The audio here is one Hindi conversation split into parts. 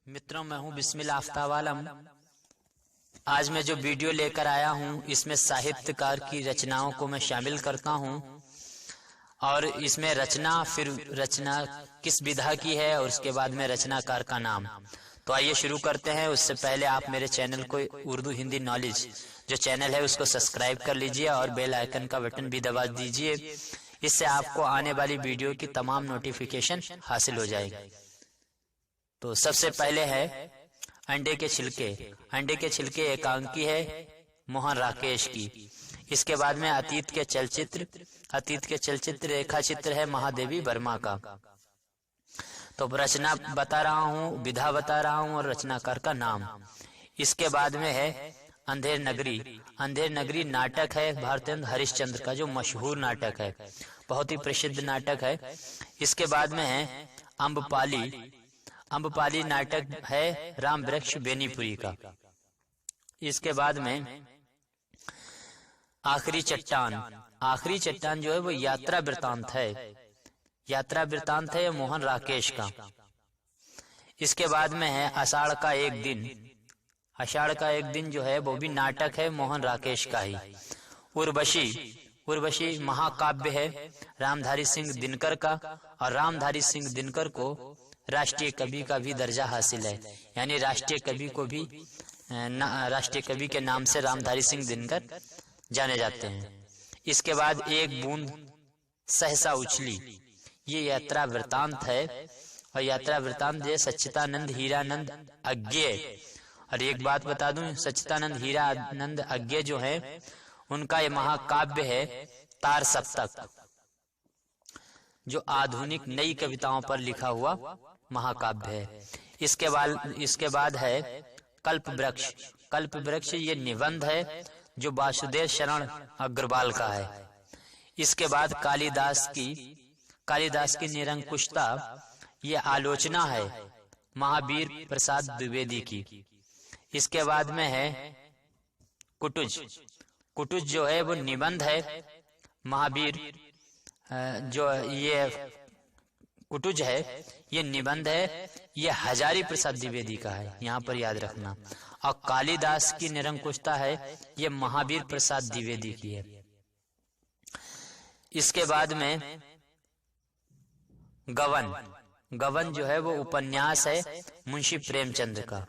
मित्रों, मैं हूं बिस्मिल आफ्ताब आलम। आज मैं जो वीडियो लेकर आया हूं इसमें साहित्यकार की रचनाओं को मैं शामिल करता हूं और इसमें रचना किस विधा की है और उसके बाद में रचनाकार का नाम। तो आइए शुरू करते हैं। उससे पहले आप मेरे चैनल को उर्दू हिंदी नॉलेज जो चैनल है उसको सब्सक्राइब कर लीजिए और बेल आइकन का बटन भी दबा दीजिए। इससे आपको आने वाली वीडियो की तमाम नोटिफिकेशन हासिल हो जाएगी। तो सबसे पहले है अंडे के छिलके। अंडे के छिलके एकांकी है मोहन राकेश की। इसके बाद में अतीत के चलचित्र रेखा चित्र है महादेवी वर्मा का। तो रचना बता रहा हूँ, विधा बता रहा हूँ और रचनाकार का नाम। इसके बाद में है अंधेर नगरी। अंधेर नगरी नाटक है भारतेंद्र हरिश्चंद्र का, जो मशहूर नाटक है, बहुत ही प्रसिद्ध नाटक है। इसके बाद में है अम्बपाली। अम्बपाली नाटक है राम वृक्ष बेनीपुरी का। इसके बाद में आखिरी चट्टान। आखिरी चट्टान जो है वो यात्रा वृतांत है। यात्रा वृतांत है मोहन राकेश का। इसके बाद में है आषाढ़ का एक दिन। आषाढ़ का एक दिन जो है वो भी नाटक है मोहन राकेश का ही। उर्वशी। उर्वशी महाकाव्य है रामधारी सिंह दिनकर का, और रामधारी सिंह दिनकर को राष्ट्रीय कवि का भी दर्जा हासिल है, यानी राष्ट्रीय कवि को भी राष्ट्रीय कवि के नाम से रामधारी सिंह दिनकर जाने जाते हैं। इसके बाद एक बूंद सहसा उछली, ये यात्रा वृतांत है, और यात्रा वृतांत ये सच्चिदानंद हीरानंद अज्ञेय। और एक बात बता दूं, सच्चिदानंद हीरानंद अज्ञेय जो है उनका ये महाकाव्य है तार सप्तक, जो आधुनिक नई कविताओं पर लिखा हुआ महाकाव्य है। इसके बाद है कल्प वृक्ष। कल्प वृक्ष ये निबंध है जो वासुदेव शरण अग्रवाल का है। इसके बाद कालिदास की निरंकुशता, ये आलोचना है महावीर प्रसाद द्विवेदी की। इसके बाद में है कुटुज। कुटुज जो है वो निबंध है महावीर, जो ये कुटुज है ये निबंध है, ये हजारी प्रसाद द्विवेदी का है, यहाँ पर याद रखना। और कालिदास की निरंकुशता है ये महावीर प्रसाद द्विवेदी की है। इसके बाद में गवन। गवन जो है वो उपन्यास है मुंशी प्रेमचंद का।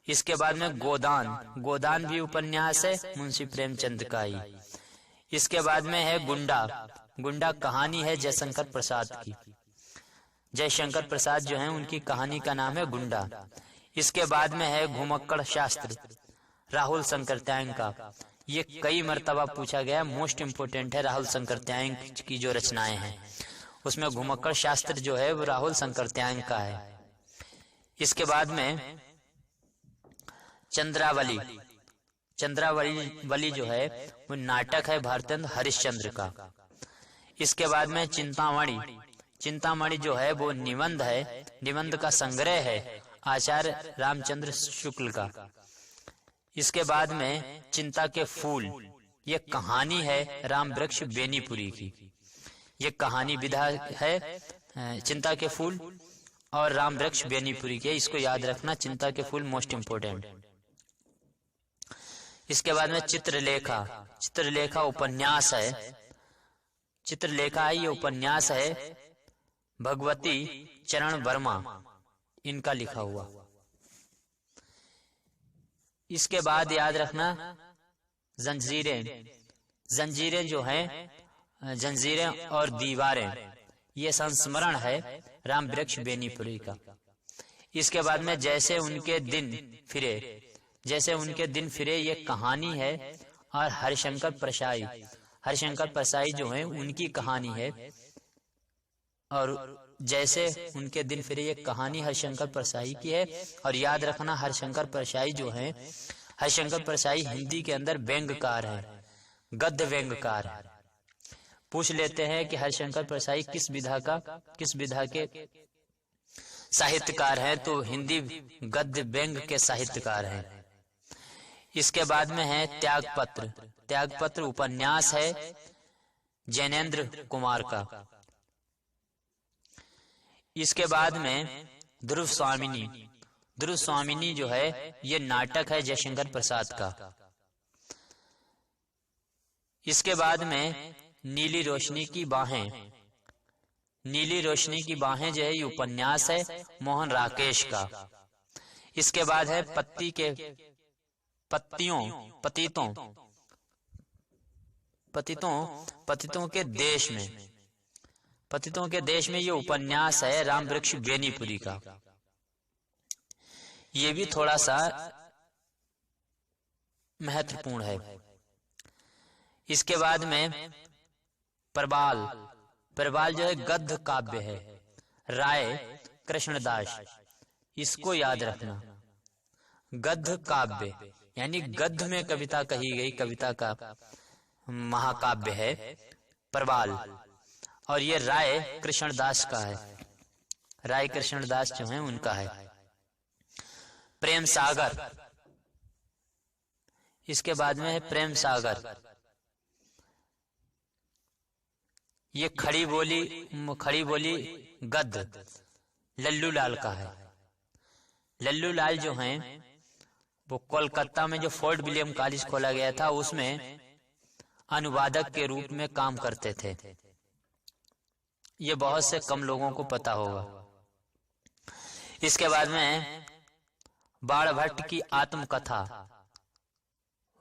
इसके बाद में गोदान। गोदान भी उपन्यास है मुंशी प्रेमचंद का ही। इसके बाद में है गुंडा। गुंडा कहानी है जयशंकर प्रसाद की। जयशंकर प्रसाद जो है उनकी कहानी का नाम है गुंडा। इसके बाद में है घुमक्कड़ शास्त्र राहुल शंकरत्यायन का। ये कई मर्तबा पूछा गया, मोस्ट इम्पोर्टेंट है राहुल शंकरत्यायन की जो रचनाएं हैं उसमें घुमक्कड़ शास्त्र जो है वो राहुल शंकरत्यायन का है। इसके बाद में चंद्रावली। चंद्रावली जो है वो नाटक है भारतेंद्र हरिश्चंद्र का। इसके बाद में चिंतामणि। चिंतामणि जो है वो निबंध है, निबंध का संग्रह है आचार्य रामचंद्र शुक्ल का। इसके बाद में चिंता के फूल, ये कहानी है राम वृक्ष बेनीपुरी की। ये कहानी विधा है चिंता के फूल और राम वृक्ष बेनीपुरी के, इसको याद रखना, चिंता के फूल मोस्ट इम्पोर्टेंट। इसके बाद में चित्रलेखा। चित्रलेखा उपन्यास है। चित्रलेखा ये उपन्यास है भगवती चरण वर्मा इनका लिखा हुआ। इसके बाद याद रखना जंजीरें। जंजीरें जो हैं, जंजीरें और दीवारें, ये संस्मरण है राम वृक्ष बेनीपुरी का। इसके बाद में जैसे उनके दिन फिरे। जैसे उनके दिन फिरे ये कहानी है, और हरिशंकर परसाई जो है उनकी कहानी है। और जैसे उनके दिन फिरे ये कहानी हरिशंकर परसाई की है। और याद रखना हरिशंकर परसाई जो है, हरिशंकर परसाई हिंदी के अंदर व्यंग्यकार है, गद्य व्यंग्यकार है। पूछ लेते हैं कि हरिशंकर परसाई किस विधा के साहित्यकार हैं, तो हिंदी गद्य व्यंग्य के साहित्यकार हैं। इसके बाद में है त्यागपत्र। त्यागपत्र उपन्यास है जैनेन्द्र कुमार का। इसके बाद में ध्रुव स्वामिनी। ध्रुव स्वामिनी जो है ये नाटक है जयशंकर प्रसाद का। इसके बाद में नीली रोशनी की बाहें, नीली रोशनी की बाहें जो है ये उपन्यास है मोहन राकेश का। इसके बाद है पत्ती के पतितों के देश में, पतितों के देश में ये उपन्यास है रामवृक्ष बेनीपुरी का। ये भी थोड़ा सा महत्वपूर्ण है। इसके बाद में प्रबाल, प्रबाल जो है गद्य काव्य है, राय कृष्णदास, इसको याद रखना। गद्य काव्य यानी गद्य में कविता कही गई, कविता का महाकाव्य है प्रबाल, और ये राय कृष्णदास का है, राय कृष्णदास जो है उनका है। प्रेम सागर, इसके बाद में है प्रेम सागर, ये खड़ी बोली गद्य लल्लू लाल का है। लल्लू लाल जो हैं वो कोलकाता में जो फोर्ट विलियम कॉलेज खोला गया था उसमें अनुवादक के रूप में काम करते थे। ये बहुत से कम लोगों को पता होगा। इसके बाद में बाण भट्ट की आत्मकथा,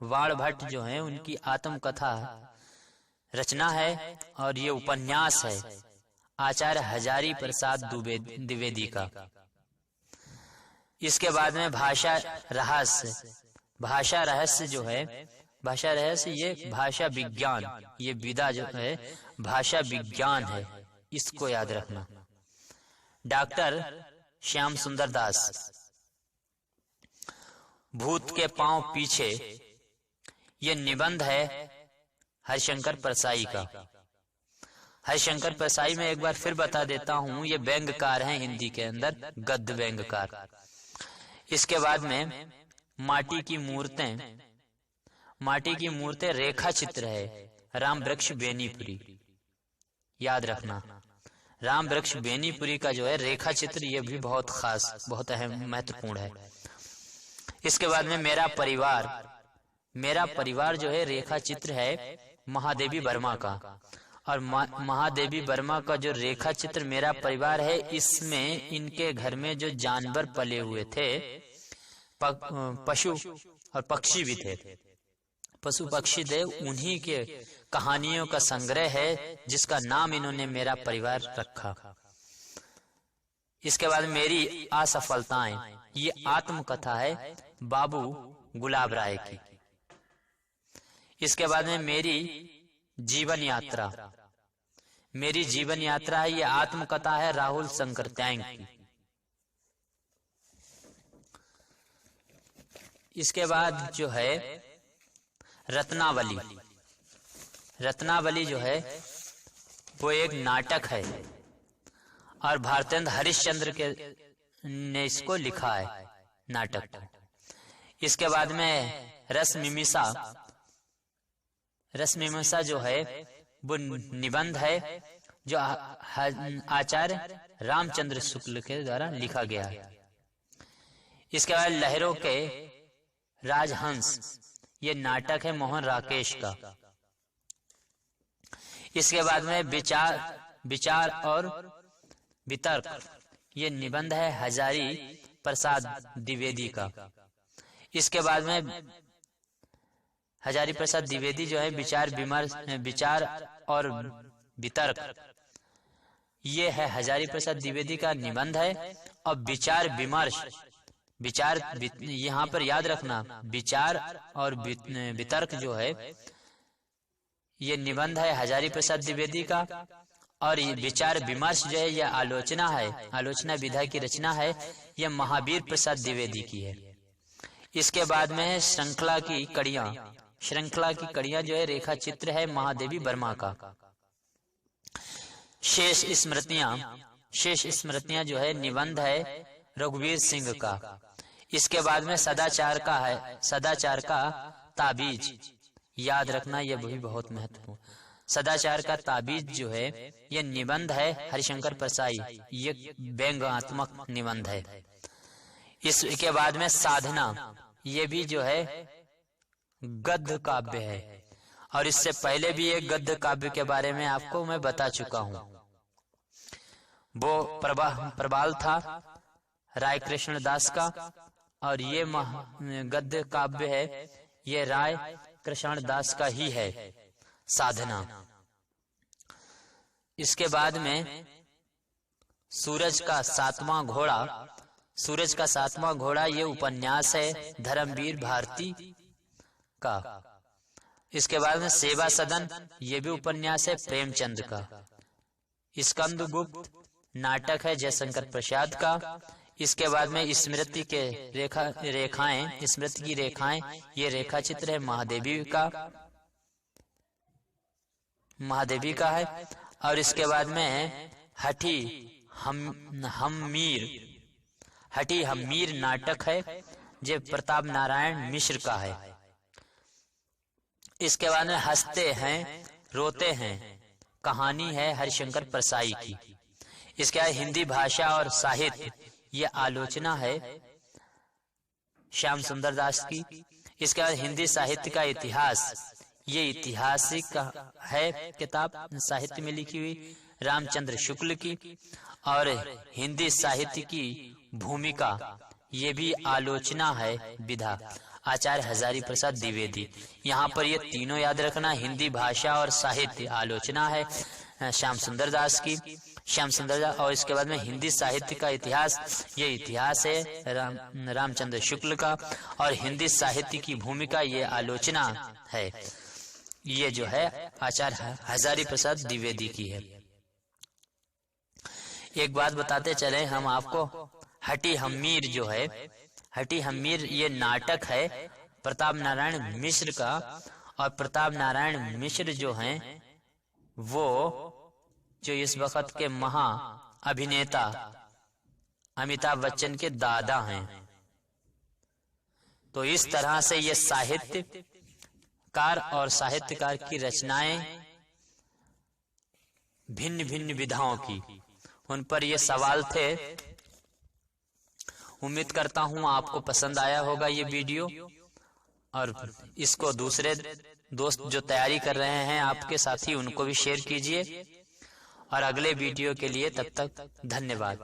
बाण भट्ट जो है उनकी आत्मकथा रचना है और ये उपन्यास है आचार्य हजारी प्रसाद द्विवेदी का। इसके बाद में भाषा रहस्य, भाषा रहस्य जो है, भाषा रहस्य ये भाषा विज्ञान, ये विधा जो है भाषा विज्ञान है, इसको याद रखना। डॉक्टर श्याम सुंदर दास, भूत के पांव पीछे, ये निबंध है हरिशंकर परसाई का। हरिशंकर परसाई में एक बार फिर बता देता हूं, ये व्यंग्यकार हैं हिंदी के अंदर, गद्य व्यंग्यकार। इसके बाद में माटी की मूर्तें, माटी की मूर्तें रेखा चित्र है रामवृक्ष बेनीपुरी, याद रखना। रामवृक्ष बेनीपुरी का जो है रेखा चित्र ये भी बहुत खास, बहुत अहम महत्वपूर्ण है। इसके बाद में मेरा परिवार, मेरा परिवार जो है रेखा चित्र है महादेवी वर्मा का, और महादेवी वर्मा का जो रेखा चित्र मेरा परिवार है इसमें इनके घर में जो जानवर पले हुए थे, पशु और पक्षी भी थे, पशु पक्षी थे, उन्हीं के कहानियों का संग्रह है जिसका नाम इन्होंने मेरा परिवार रखा। इसके बाद मेरी असफलताएं, ये आत्मकथा है बाबू गुलाब राय की। इसके बाद में मेरी जीवन यात्रा, मेरी जीवन यात्रा है, ये आत्मकथा है राहुल शंकर त्यांग की। इसके बाद जो है रत्नावली, रत्नावली जो है वो एक नाटक है और भारतेंद्र हरिश्चंद्र के ने इसको लिखा है नाटक को। इसके बाद में रसमीमांसा, रसमीमांसा जो है वो निबंध है जो आचार्य रामचंद्र शुक्ल के द्वारा लिखा गया है। इसके बाद लहरों के राजहंस, ये नाटक है मोहन राकेश का। इसके बाद में विचार और वितर्क, ये निबंध है हजारी प्रसाद द्विवेदी का। इसके बाद में हजारी प्रसाद द्विवेदी जो है विचार और वितर्क, ये है हजारी प्रसाद द्विवेदी का निबंध है। और विचार विमर्श, विचार यहाँ पर याद रखना, विचार और वितर्क जो है ये निबंध है हजारी प्रसाद द्विवेदी का। और ये विचार विमर्श जो है यह आलोचना है, आलोचना विधा की रचना है, यह महावीर प्रसाद द्विवेदी की है। इसके बाद में है श्रृंखला की कड़ियां, श्रृंखला की कड़ियां जो है रेखा चित्र है महादेवी वर्मा का। शेष स्मृतियां, शेष स्मृतियां जो है निबंध है रघुवीर सिंह का। इसके बाद में सदाचार का है, सदाचार का ताबीज, याद रखना यह भी बहुत महत्वपूर्ण। सदाचार का ताबीज जो है यह निबंध है हरिशंकर परसाई, ये व्यंग्यात्मक निबंध है। इसके बाद में साधना, ये भी जो है गद्य काव्य है, और इससे पहले भी एक गद्य काव्य के बारे में आपको मैं बता चुका हूं। वो प्रबाल था राय कृष्ण दास का, और ये गद्य काव्य है, ये राय कृष्ण दास का ही है, साधना। इसके बाद में सूरज का सातवां घोड़ा, सूरज का सातवां घोड़ा ये उपन्यास है धर्मवीर भारती का। इसके बाद में सेवा सदन, ये भी उपन्यास है प्रेमचंद का। स्कंदगुप्त नाटक है जयशंकर प्रसाद का। इसके बाद में स्मृति के रेखाएं, स्मृति की रेखाएं, ये रेखा चित्र है महादेवी का है। और इसके बाद में हठी हम्मीर नाटक है, जो प्रताप नारायण मिश्र का है। इसके बाद में हंसते हैं रोते हैं, कहानी है हरिशंकर परसाई की। इसके बाद हिंदी भाषा और साहित्य, ये आलोचना है श्याम सुंदर दास की। इसके बाद हिंदी साहित्य का इतिहास, ये ऐतिहासिक है किताब साहित्य में लिखी हुई रामचंद्र शुक्ल की। और हिंदी साहित्य की भूमिका, ये भी आलोचना है विधा आचार्य हजारी प्रसाद द्विवेदी। यहाँ पर ये तीनों याद रखना, हिंदी भाषा और साहित्य आलोचना है श्याम सुंदर दास की, और इसके बाद में हिंदी साहित्य का इतिहास, ये इतिहास है रामचंद्र शुक्ल का। और हिंदी साहित्य की भूमिका, ये आलोचना है, ये जो है आचार्य हजारी प्रसाद द्विवेदी की है। एक बात बताते चले हम आपको, हठी हम्मीर जो है, हठी हम्मीर ये नाटक है प्रताप नारायण मिश्र का। और प्रताप नारायण मिश्र जो हैं, वो जो इस वक्त के महा अभिनेता अमिताभ बच्चन के दादा हैं। तो इस तरह से ये साहित्यकार और साहित्यकार की रचनाएं भिन्न भिन्न विधाओं की, उन पर ये सवाल थे। उम्मीद करता हूं आपको पसंद आया होगा ये वीडियो, और इसको दूसरे दोस्त जो तैयारी कर रहे हैं आपके साथी, उनको भी शेयर कीजिए। और अगले वीडियो के लिए तब तक धन्यवाद।